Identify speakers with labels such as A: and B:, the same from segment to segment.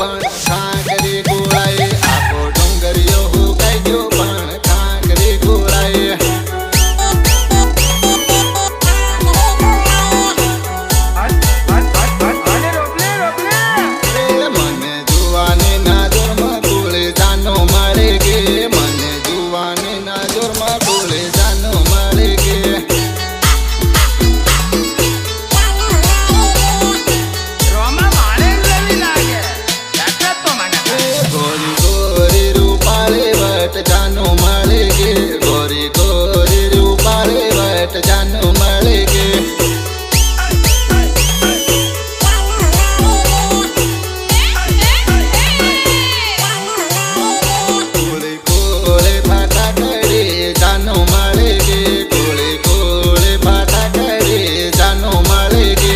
A: પણ ખાંકરી ગોળાએ આખો ડુંગરિયો હુકાઈ ગયો પણ ખાંકરી ગોળાએ મને જુવાની ના જોરમાં ગોળે જાનો મળે ગે મને જુવાની ના જોરમાં ગોળે જાનો મળે ગે ગોરી ગોરી રૂપાળે વટ જાનો મળે ગે ગોરી ગોરી રૂપાળે વટ જાનો મળે ગે ગોળે ગોળે ફાટા કરે જાનો મળે ગે ગોળે ગોળે ફાટા કરે જાનો મળે ગે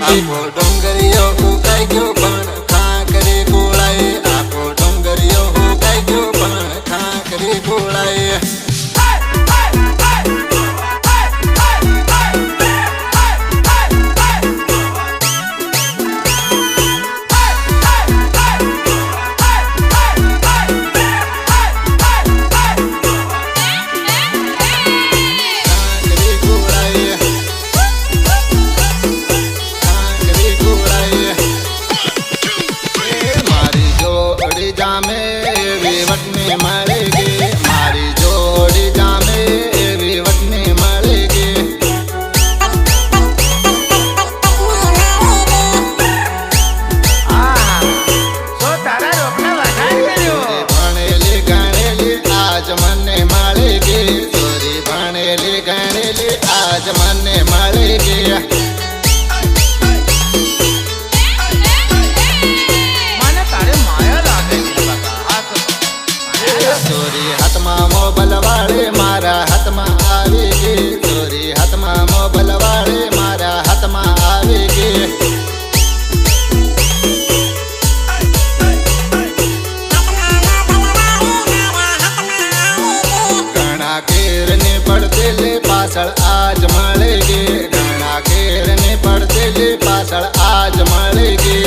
A: આખો ડુંગરિયો હુકાઈ ગયો પણ ખાંકરી ગોળાએ આખો ડુંગરિયો હુકાઈ ગયો પણ ખાંકરી ગોળાએ જામે એવી વટને મળે ગે મારી જોડી જામે એવી વટને મળે ગે ભણેલી ગણેલી આજ મને મળે ગે ચોરી ભણેલી ગણેલી આજ મને મળે ગે ચોરી હાથમાં મોબાઈલ વાળે મારા હાથમાં આવી ગઈ ચોરી હાથમાં મોબાઈલ વાળે મારા હાથમાં આવી ગઈ ઘણા ઘેર ને પડતેલે પાછળ આજ મળે ગે ઘણા ઘેર ને પડતેલે પાછળ આજ મળે ગે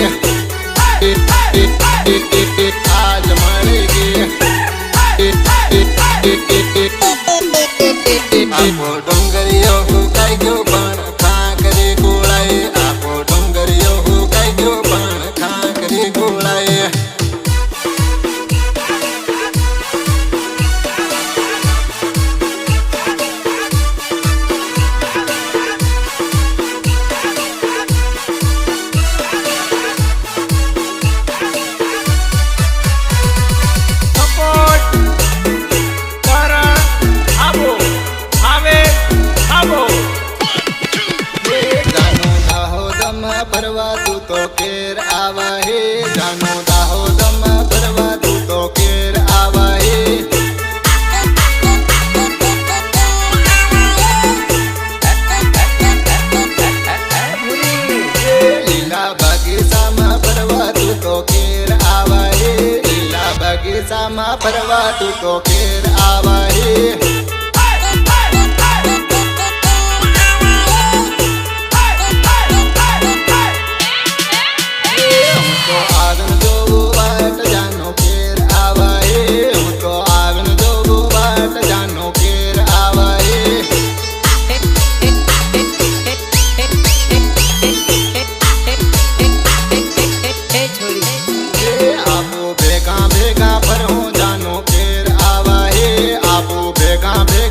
A: આજ મળે ગે આખો ડુંગરિયો હુકાઈ ગયો પણ ખાંકરી ગોળાએ આખો ડુંગરિયો હુકાઈ ગયો પણ ખાંકરી ગોળાએ ફરવા તું તો કેર આવા હે જાનો દાહોદમ ફરવા તું તો કેર આવા હે લીલા બગીચામાં ફરવા તું તો કેર આવા હે લીલા બગીચામાં ફરવા તું તો કેર આવા હે ભેગા ભેગા ફરું જાનો કેર આવા હે આપો ભેગા ભેગા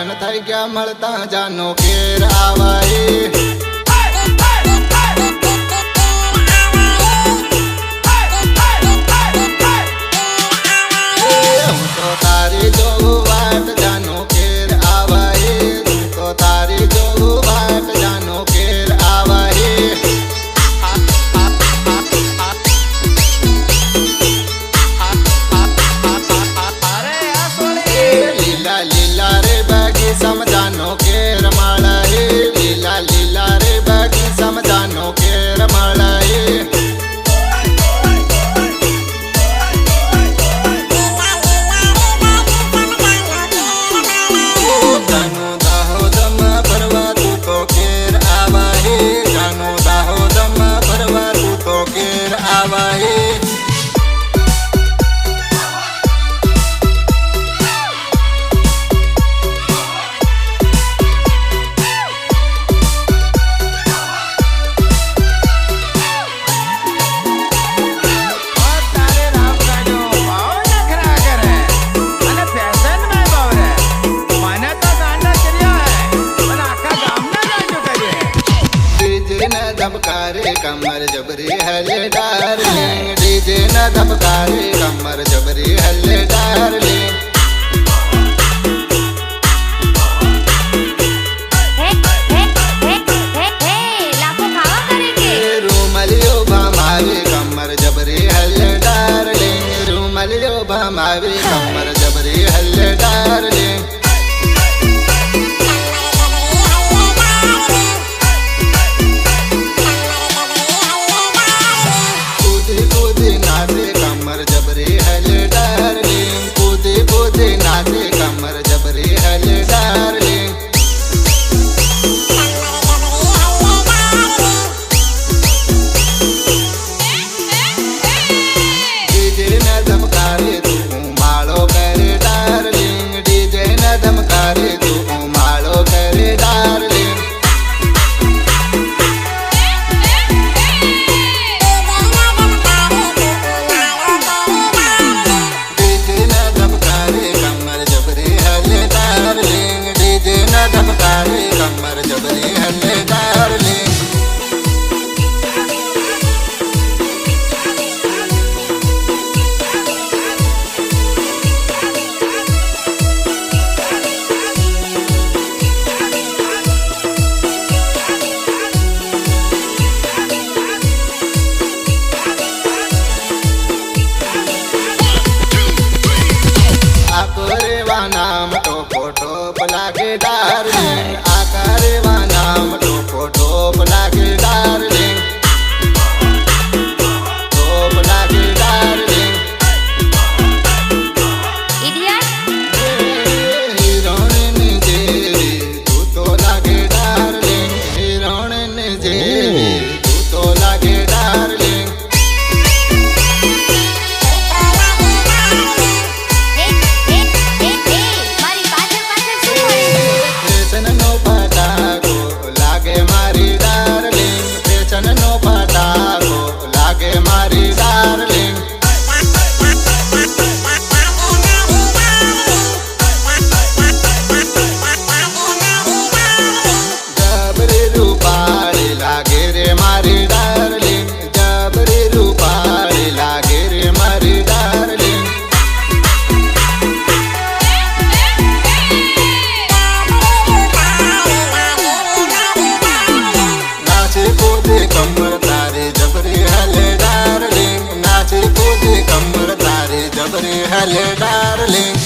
A: હેરાન થઈ ગયા મળતા જાનો કેર આવાય હું તો તારી જોઉં વાટ જાનો કેર આવાય હું તો તારી જોઉં વાટ જાનો કેર આવાય समझानो के रमाला है लीला लीला रे बागी समझानो के रमाला है जानो दाहो दम भरवा तू तो केर आवा है जानो दाहो दम भरवा तू तो केर आवा है धबकारे कमर जबरी हले डार्लिंग डीजे न धबकारे कमर जबरी हले डार्लिंग रूमलियो भमावे कमर जबरी हले डार्लिंग रूमलियो भमावे कमर जबरी हले डार्लिंग नाचे कमर जबरी हले डार्लिंग डीजे न धमकारे तू मालो करे डार्लिंग डीजे न धमकारे तू मालो करे डार्लिंग धमकारे कमर जबरी हले डार्लिंग आकोरे वा नाम तो फोटो लागे डार्लिंग आकारे वा नाम तो फोटो लागे डार्लिंग टोप लागे डार्लिंग हिरोइन जेरी तू तो लागे डार्लिंग हिरोइन जेरी तू तो लागे डार्लिंग कमर तारे जबरी हले डार्लिंग नाचे कूदे कमर तारे जबरी हले डार्लिंग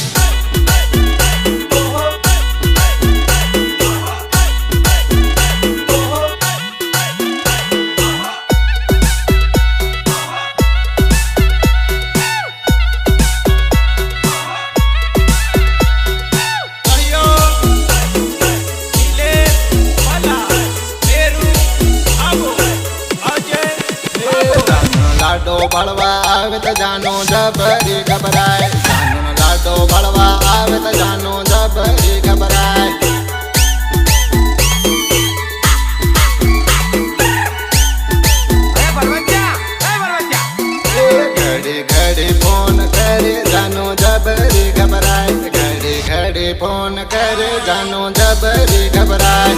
A: लाडो बड़वा आवे त जानो जबरी घबराए जानो लाडो बड़वा आवे त जानो जबरी घबराए घड़ी घड़ी फोन करे जानो जबरी घबराए घड़ी घड़ी फोन करे जानो जबरी घबराए।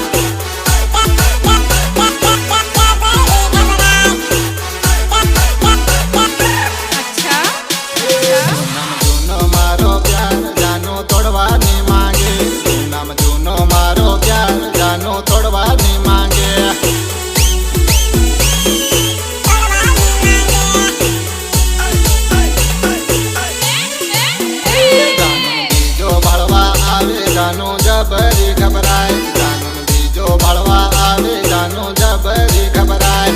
A: नाम जूनो मारो प्यार जानो तोड़वा नहीं मांगे, नाम जूनो मारो प्यार जानो तोड़वा नहीं मांगे। जानो जबरी घबराए, जानो बीजो बड़वा आवे जानो जबरी घबराए।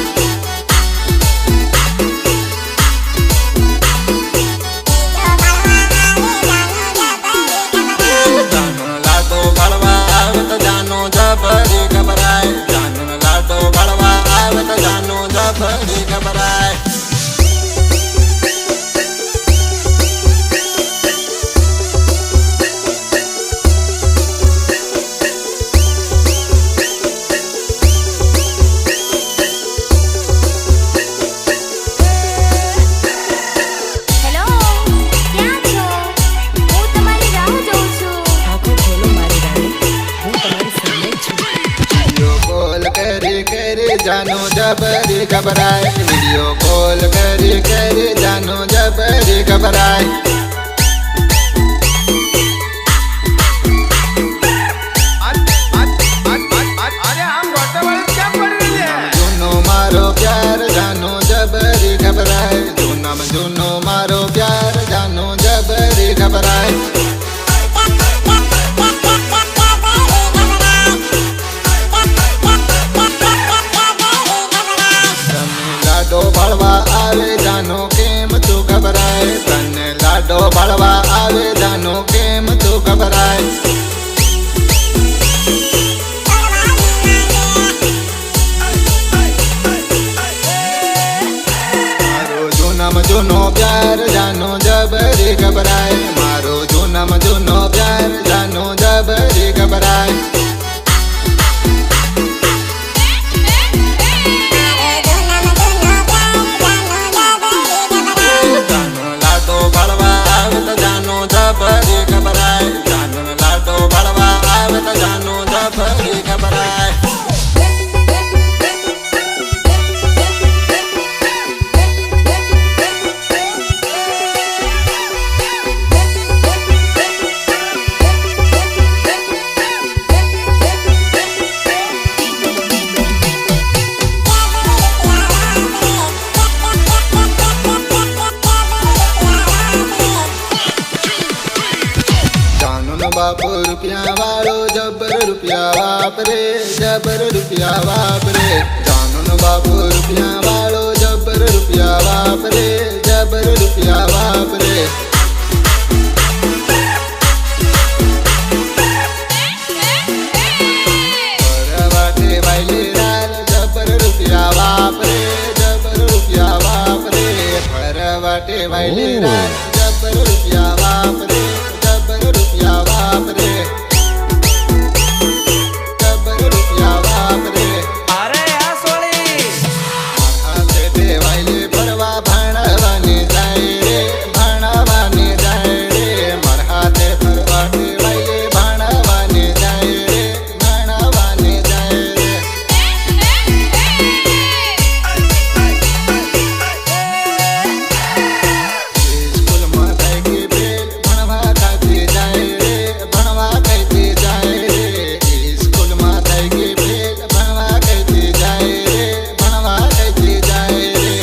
A: जानो लाडो बड़वा आवे तो जानो जबरी घबराए, जानो लाडो बड़वा आवे तो जानो जबरी घबराए। जानो जबरी घबराए, वीडियो कॉल करी करी जानो जबरी घबराए। जूनो मारो प्यार जानो जबरी घबराए, जूनो मारो प्यार जानो जबरी घबराए। लाडो भड़वा आवे जानो केम तू घबराए, तने लाडो भड़वा आवे जानो केम तू घबराए। मारो जूनम जूनो प्यार जानो जबरी घबराए, मारो जूनम जूनो प्यार जानो जबरी घबराए। जबरी घबराए, जानो लाडो भड़वा आवे तो जानो जबरी घबराए। बापू रुपया वालो जबर रुपया वापरे, जबर रुपया वापरे। जानो न बापू रुपया वालो जबर रुपया वापरे, जबर रुपया वापरे। परवाटे वाले राल जबर रुपया वापरे, जबर रुपया वापरे। परवाटे वाले राल जबर रुपया वापरे, जबर रुपया वापरे, जबर रुपया वापरे।
B: अरे या सोळी
A: हाथे देवायले परवा भाणवाने जाय रे, भाणवाने जाय रे। मरहाते परवा देवायले भाणवाने जाय रे, भाणवाने जाय रे। स्कूल में जाय के बेल भणवा खाते जाय रे, भणवा खाते जाय रे। स्कूल में जाय के बेल भणवा खाते जाय रे, भणवा खाते जाय रे।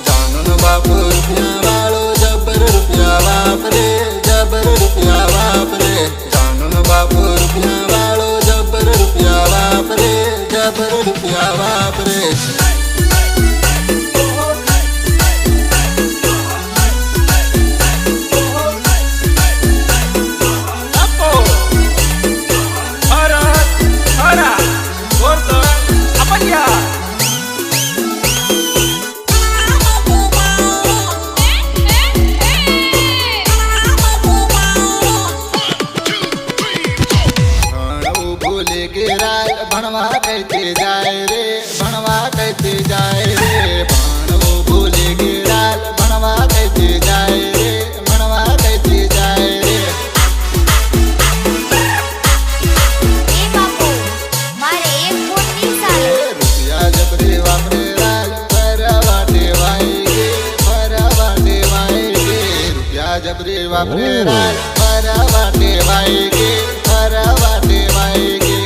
A: जानो न बापू रुपया वालो जबर रुपया वापरे, जबर रुपया वापरे। जानो न बापू रुपया वालो जबर रुपया वापरे, जबर रुपया वापरे। भणवा कहते जाए रे, भणवा कहते जबरी वापरे राल फरवा टेवाई गे फरवा टेवाई गे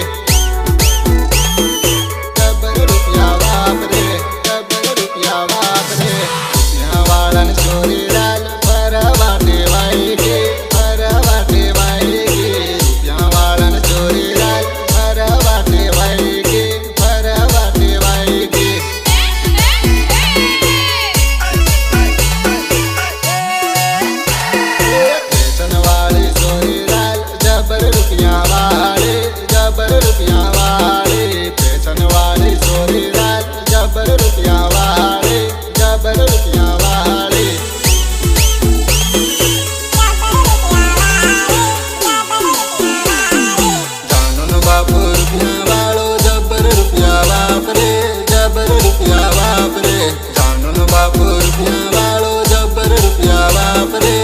A: जबर रुपया वापरे रुपया वाळन छोरी राल फरवा टेवाई गे फरवा टेवाई गे रुपया वाळन छोरी राल फरवा टेवाई गे फरवा टेवाई गे फैशन वाली छोरी राल जबर रुपया वाले फैशन वाली छोरी राल जबर रुपया वाले जानून बापू रुपया वालो जबर रुपया वापरे जानून बापू रुपया वालो जबर रुपया वापरे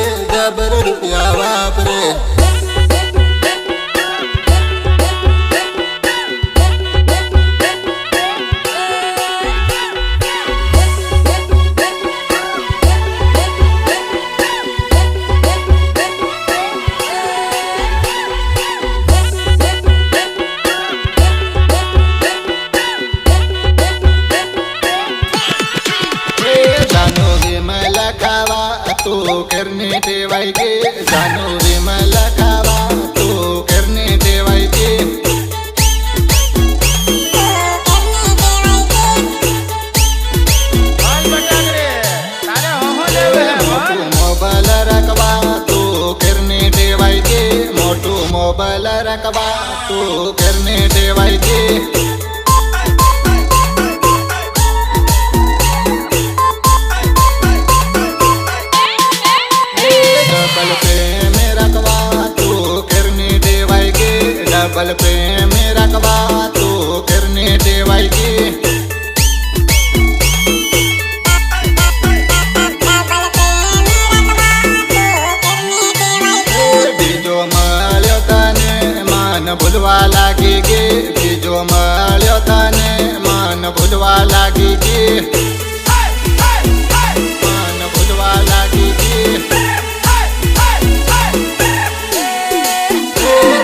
A: जानू विमल खावा तू करणे ठेवाय गे जानू विमल खावा तू करणे ठेवाय गे
B: बोल बटागरे तारे हो लेवे है बोल
A: मोबाइल रखवा तू करणे ठेवाय गे मोटू मोबाइल रखवा तू करणे ठेवाय गे डबल पे मेरा कवा तू करने देवाई गे डबल पे मेरा कवा तू करने देवाई गे बीजो माल्यो तने मान भूलवा लागी गे बीजो माल्यो तने मान भूलवा लागी गे मान भूलवा लागी गे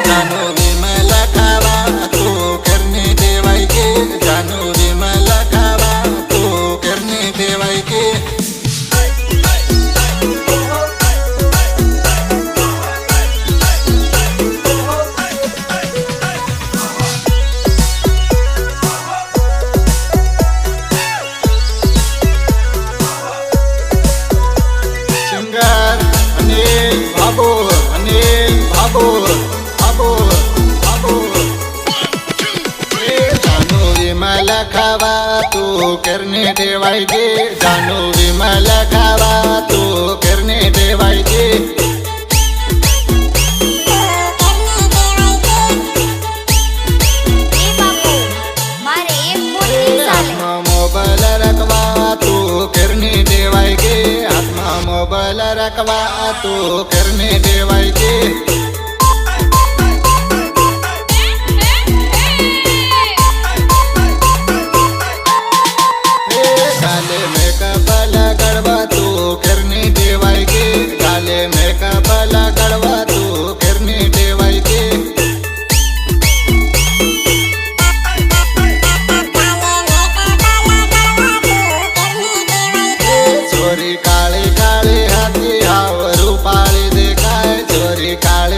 A: जानू विमल खावा तू करने देवाई गे जानू विमल खावा तू करने देवाई गे सिंगर अनिल भाबोर जानू विमल खावा तू करने देवाई गे जानू विमल खावा तू करने देवाई गे
C: मारे एक बोल
A: आत्मा मोबाइल रखवा तू करने देवाई गे आत्मा मोबाइल रखवा तू करने देवाई गे गाले में कपला गड़वा तू करने देवाई गे गाले में कपला गड़वा तू करने देवाई गे छोरी काली काली हाथी हाव रूपाली देखाय छोरी काली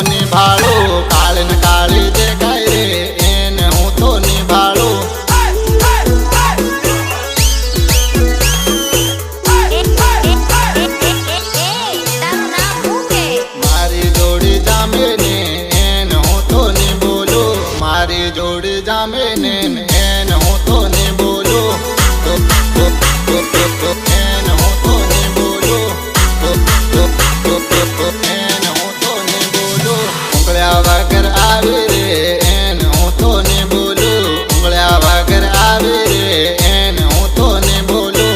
A: નિભાળું કાળ ને કાળી દેખાય રે એને હું તો નિભાળું
C: તારું નામ શું કે?
A: મારી જોડી જામે ને એને હું તો ની બોલું મારી જોડી જામે ને એને હું તો ની બોલું એને હું તો ની બોલું એને હું તો ની બોલું ઉંગળ્યા વગર આવી રે એને હું તો ની બોલું ઉંગળ્યા વગર આવી રે એને હું તો ની બોલું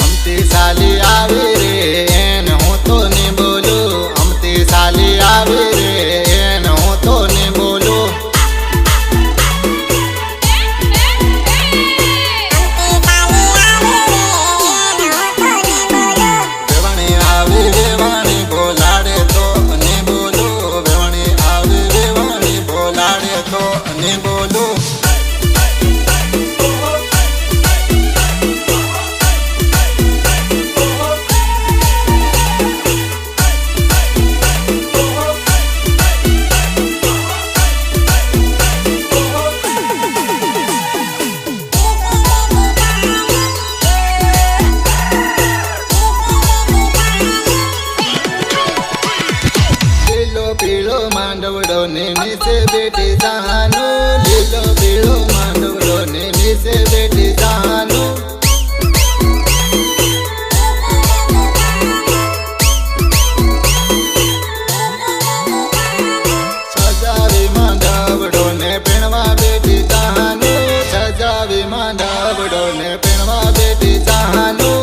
A: અમતી સાલી આવી રે એને હું તો ની બોલું અમતી સાલી આવી રે એને હું તો ની બોલું વેવણી આવી વેવાણી બોલાડે તો ની બોલું વેવણી આવી વેવાણી બોલાડે તો ની બોલું લીલો પીળો માંડવડો ને નીચે બેટી જહાનું લીલો પીળો માંડવડો ને નીચે બેટી જહાનું સજાવી માંડવડો ને પીણવા બેટી જહાનું સજાવી માંડવડો ને પીણવા બેટી જહાનું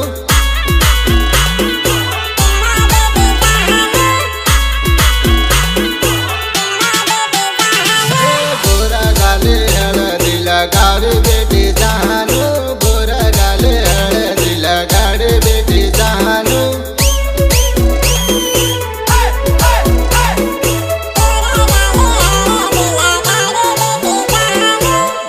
A: ગોરા ગાલે હળદી લગાવી બેટી જહાનું ગોરા ગાલે હળદી લગાડી બેટી જહાનું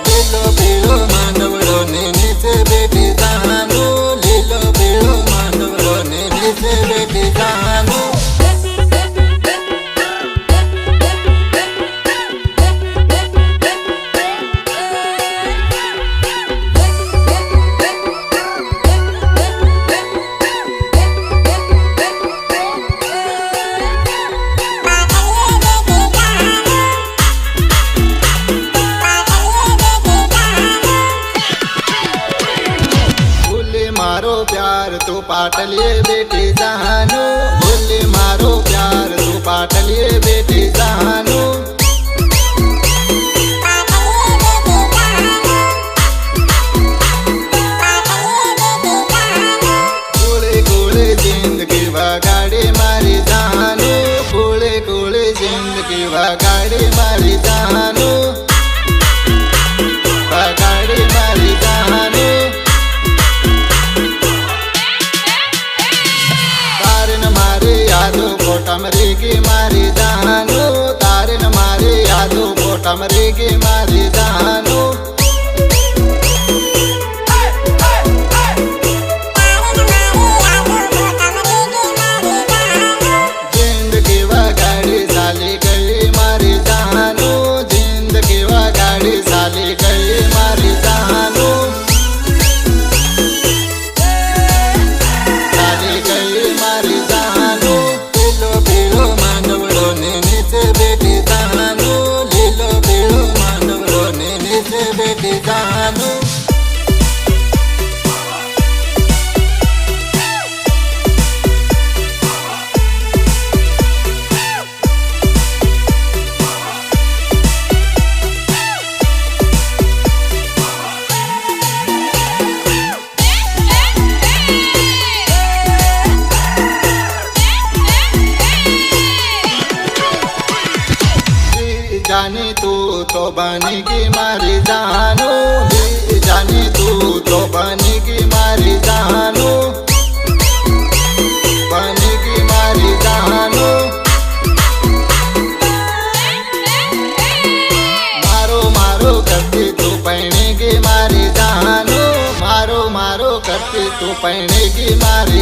A: લીલો પીળો માંડવડો ને નીચે બેટી જહાનું લીલો પીળો માંડવડો ને નીચે બેટી જહાનું ભૂલી મારો પ્યાર તું પાટલીએ બેટી જહાનું ભૂલી મારો પ્યાર તું પાટલીએ બેટી જહાનું કુળે કુળે જિંદગી વગાડી મારી જહાનું કુળે કુળે જિંદગી વગાડી મારી જહાનું વગાડી મારી જહાનું તારન મારી યાદો કોટમરી કી મારી જહાનું તારન મારી યાદો કોટમરી કી મારી જહાનું જિંદગી વગાડી ચાલી ગઈ મારી જહાનું જિંદગી વગાડી ચાલી ગઈ મારી જહાનું ચાલી ગઈ મારી જહાનું લીલો પીળો માંડવડો ને નીચે બેટી જહાનું લીલો પીળો માંડવડો ને નીચે બેટી જહાનું जानी तू तो बनेगी मारी जहानू जानी तू तो बनेगी मारी जहानू बनेगी मारी जहानू मारो मारो करती तू पहनेगी मारी जहानू मारो પૈણેગી મારી